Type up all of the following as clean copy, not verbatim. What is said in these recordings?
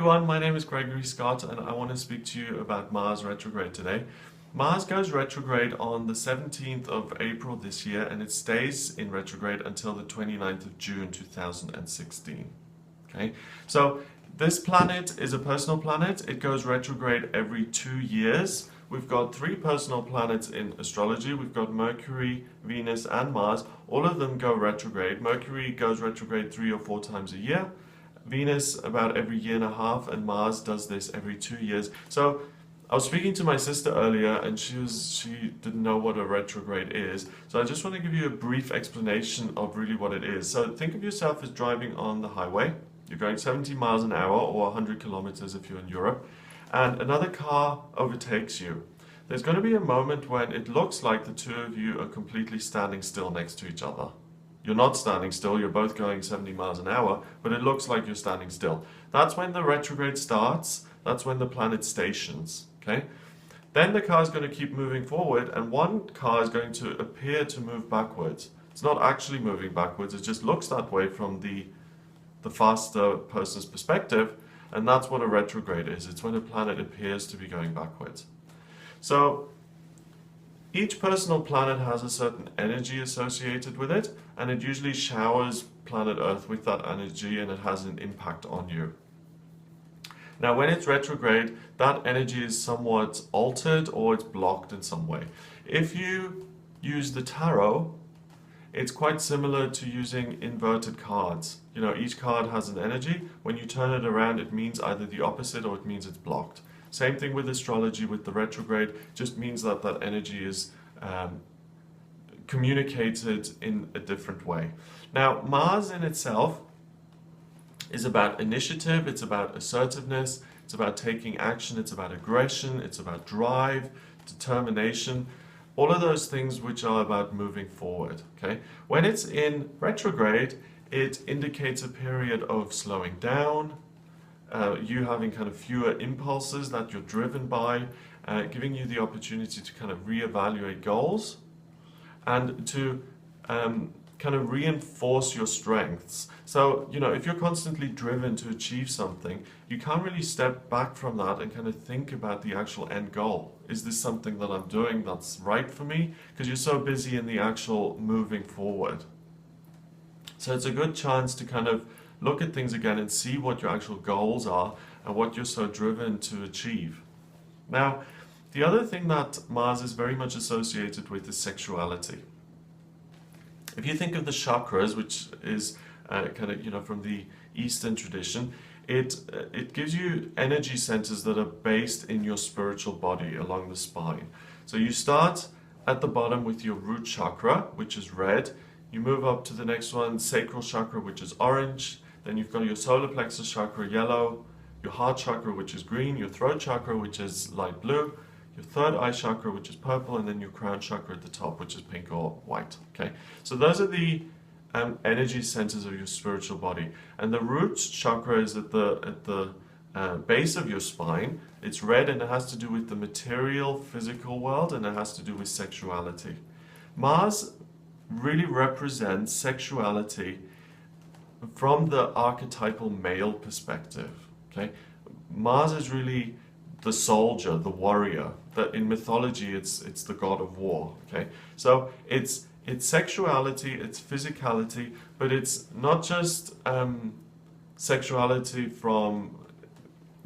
everyone, my name is Gregory Scott and I want to speak to you about Mars retrograde today. Mars goes retrograde on the 17th of April this year and it stays in retrograde until the 29th of June 2016. Okay, so this planet is a personal planet. It goes retrograde every 2 years. We've got 3 personal planets in astrology. We've got Mercury, Venus and Mars. All of them go retrograde. Mercury goes retrograde 3 or 4 times a year. Venus about every year and a half, and Mars does this every 2 years. So I was speaking to my sister earlier and she didn't know what a retrograde is. So I just want to give you a brief explanation of really what it is. So think of yourself as driving on the highway. You're going 70 miles an hour or 100 kilometers if you're in Europe, and another car overtakes you. There's going to be a moment when it looks like the two of you are completely standing still next to each other. You're not standing still, you're both going 70 miles an hour, but it looks like you're standing still. That's when the retrograde starts, that's when the planet stations, okay? Then the car is going to keep moving forward and one car is going to appear to move backwards. It's not actually moving backwards, it just looks that way from the faster person's perspective, and that's what a retrograde is. It's when a planet appears to be going backwards. So each personal planet has a certain energy associated with it, and it usually showers planet Earth with that energy and it has an impact on you. Now when it's retrograde, that energy is somewhat altered or it's blocked in some way. If you use the tarot, it's quite similar to using inverted cards. You know, each card has an energy. When you turn it around, it means either the opposite or it means it's blocked. Same thing with astrology, with the retrograde, just means that that energy is communicated in a different way. Now, Mars in itself is about initiative, it's about assertiveness, it's about taking action, it's about aggression, it's about drive, determination, all of those things which are about moving forward. Okay? When it's in retrograde, it indicates a period of slowing down, you having kind of fewer impulses that you're driven by, giving you the opportunity to kind of reevaluate goals and to kind of reinforce your strengths. So, you know, if you're constantly driven to achieve something, you can't really step back from that and kind of think about the actual end goal. Is this something that I'm doing that's right for me? Because you're so busy in the actual moving forward. So it's a good chance to kind of look at things again and see what your actual goals are and what you're so driven to achieve. Now, the other thing that Mars is very much associated with is sexuality. If you think of the chakras, which is kind of, you know, from the Eastern tradition, it gives you energy centers that are based in your spiritual body along the spine. So you start at the bottom with your root chakra, which is red. You move up to the next one, sacral chakra, which is orange. Then you've got your solar plexus chakra, yellow, your heart chakra, which is green, your throat chakra, which is light blue, your third eye chakra, which is purple, and then your crown chakra at the top, which is pink or white. Okay, so those are the energy centers of your spiritual body. And the root chakra is at the base of your spine. It's red and it has to do with the material, physical world, and it has to do with sexuality. Mars really represents sexuality from the archetypal male perspective. Okay, Mars is really the soldier, the warrior. That in mythology, it's the god of war. Okay, so it's sexuality, it's physicality, but it's not just sexuality from,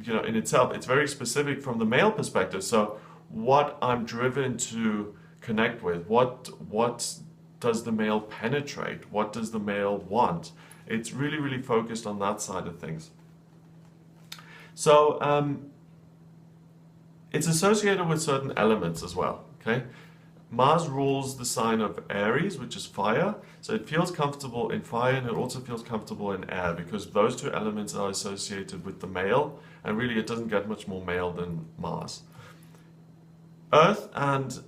you know, in itself. It's very specific from the male perspective. So what I'm driven to connect with, what does the male penetrate? What does the male want? It's really, really focused on that side of things. So it's associated with certain elements as well. Okay, Mars rules the sign of Aries, which is fire. So it feels comfortable in fire and it also feels comfortable in air because those two elements are associated with the male, and really it doesn't get much more male than Mars. Earth and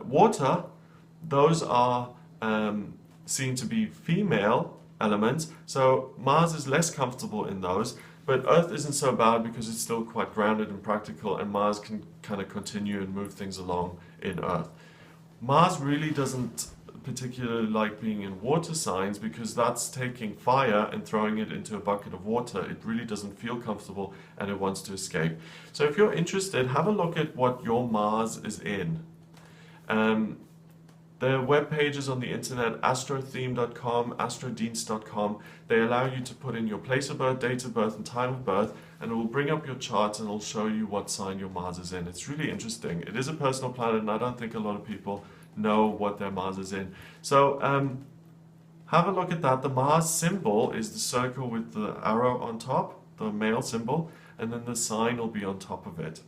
water, those are seen to be female elements, so Mars is less comfortable in those, but Earth isn't so bad because it's still quite grounded and practical, and Mars can kind of continue and move things along in Earth. Mars really doesn't particularly like being in water signs because that's taking fire and throwing it into a bucket of water. It really doesn't feel comfortable and it wants to escape. So if you're interested, have a look at what your Mars is in. There are web pages on the internet, astrotheme.com, astrodienst.com. They allow you to put in your place of birth, date of birth, and time of birth, and it will bring up your chart and it'll show you what sign your Mars is in. It's really interesting. It is a personal planet, and I don't think a lot of people know what their Mars is in. So have a look at that. The Mars symbol is the circle with the arrow on top, the male symbol, and then the sign will be on top of it.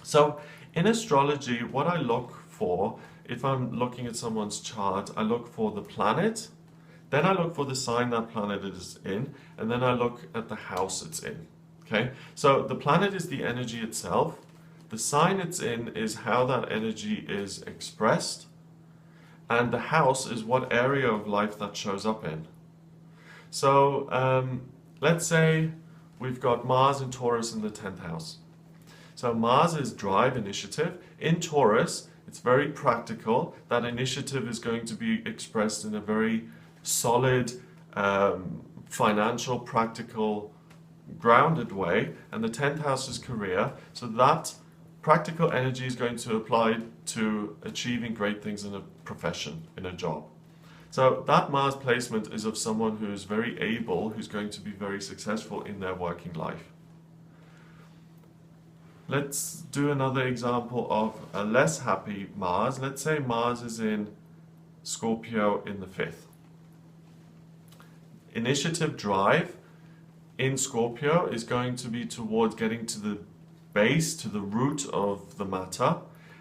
So in astrology, what I look for, if I'm looking at someone's chart, I look for the planet, then I look for the sign that planet is in, and then I look at the house it's in. Okay, so the planet is the energy itself. The sign it's in is how that energy is expressed, and the house is what area of life that shows up in. So let's say we've got Mars and Taurus in the 10th house. So Mars is drive, initiative. In Taurus, it's very practical. That initiative is going to be expressed in a very solid, financial, practical, grounded way. And the 10th house is career. So that practical energy is going to apply to achieving great things in a profession, in a job. So that Mars placement is of someone who is very able, who's going to be very successful in their working life. Let's do another example of a less happy Mars. Let's say Mars is in Scorpio in the 5th. Initiative drive in Scorpio is going to be towards getting to the base, to the root of the matter,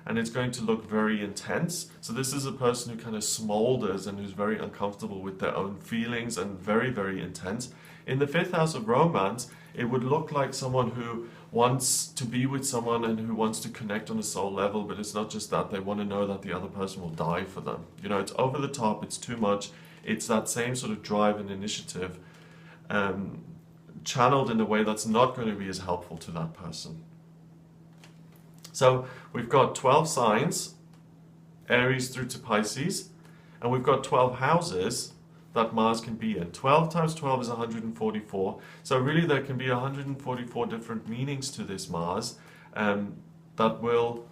and it's going to look very intense. So this is a person who kind of smolders and who's very uncomfortable with their own feelings and very, very intense. In the 5th house of romance, it would look like someone who wants to be with someone and who wants to connect on a soul level, but it's not just that. They want to know that the other person will die for them. You know, it's over the top, it's too much. It's that same sort of drive and initiative channeled in a way that's not going to be as helpful to that person. So we've got 12 signs, Aries through to Pisces, and we've got 12 houses that Mars can be in. 12 times 12 is 144. So really there can be 144 different meanings to this Mars that will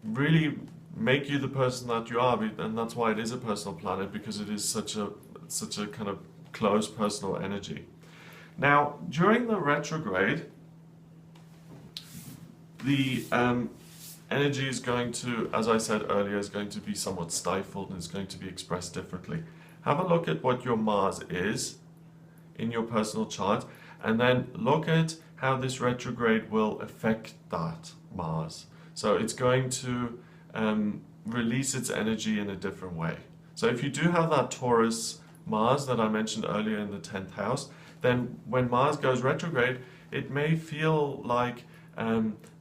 really make you the person that you are, and that's why it is a personal planet, because it is such a kind of close personal energy. Now, during the retrograde, the energy is going to, as I said earlier, is going to be somewhat stifled and is going to be expressed differently. Have a look at what your Mars is in your personal chart, and then look at how this retrograde will affect that Mars. So it's going to release its energy in a different way. So if you do have that Taurus Mars that I mentioned earlier in the 10th house, then when Mars goes retrograde, it may feel like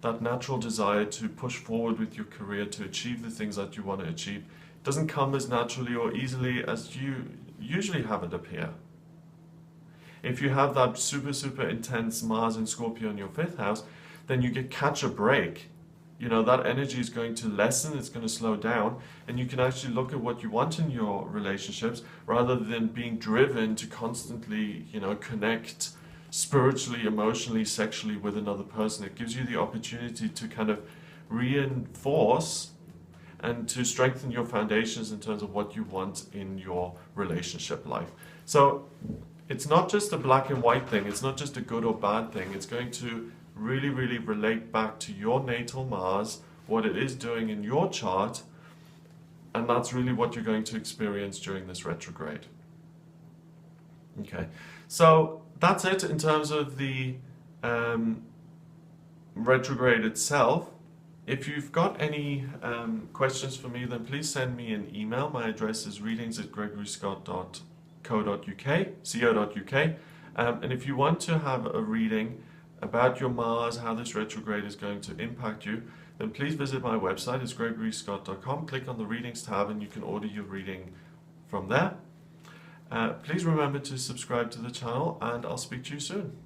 that natural desire to push forward with your career, to achieve the things that you want to achieve, doesn't come as naturally or easily as you usually have it appear. If you have that super intense Mars in Scorpio in your 5th house, then you can catch a break. You know, that energy is going to lessen, it's going to slow down, and you can actually look at what you want in your relationships rather than being driven to constantly, you know, connect spiritually, emotionally, sexually with another person. It gives you the opportunity to kind of reinforce and to strengthen your foundations in terms of what you want in your relationship life. So it's not just a black and white thing, it's not just a good or bad thing, it's going to really relate back to your natal Mars, what it is doing in your chart, and that's really what you're going to experience during this retrograde. Okay, so that's it in terms of the retrograde itself. If you've got any questions for me, then please send me an email. My address is readings@gregoryscott.co.uk. And if you want to have a reading about your Mars, how this retrograde is going to impact you, then please visit my website. It's gregoryscott.com. Click on the readings tab and you can order your reading from there. Please remember to subscribe to the channel, and I'll speak to you soon.